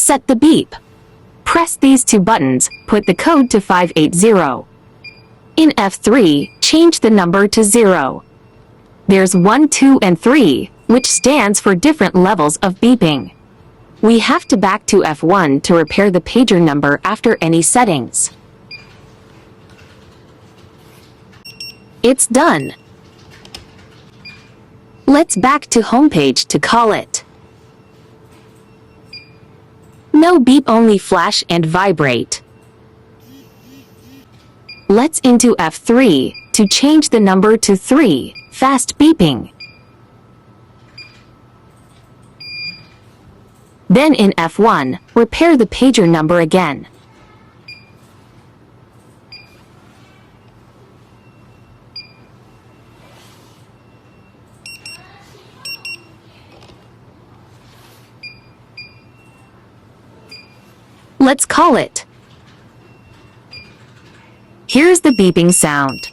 Set the beep. Press these two buttons, put the code to 580. In F3, change the number to 0. There's 1, 2, and 3, which stands for different levels of beeping. We have to back to F1 to repair the pager number after any settings. It's done. Let's back to homepage to call it. No beep, only flash and vibrate. Let's into F3 to change the number to 3, fast beeping. Then in F1, repair the pager number again. Let's call it. Here's the beeping sound.